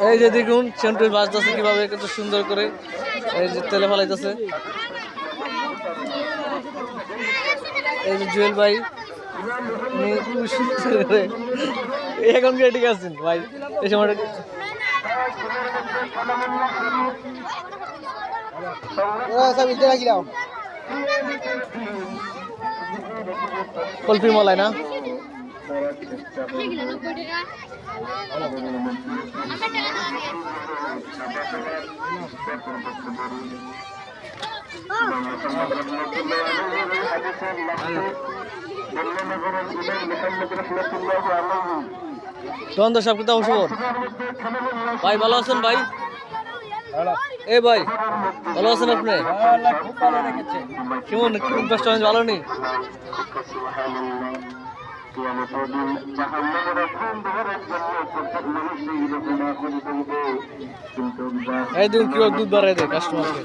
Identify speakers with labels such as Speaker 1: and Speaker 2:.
Speaker 1: এই যে দেখুন সেন্টুর বাজতেছে কিভাবে কত সুন্দর করে, এই যে তেলে ফেলাইতেছে। এই যে জুয়েল ভাই উনি খুব সুন্দর করে এখন কি ঠিক আছেন ভাই এই সময়টা কলফি মলাই না দ্বন্দ্ব সব কথা অবসর ভাই ভালো আছেন ভাই? এ ভাই ভালো আছেন আপনি? কেমন ভালো নেই? এই দেখুন কি দুধ বাড়াই দেয় কাস্টমারকে।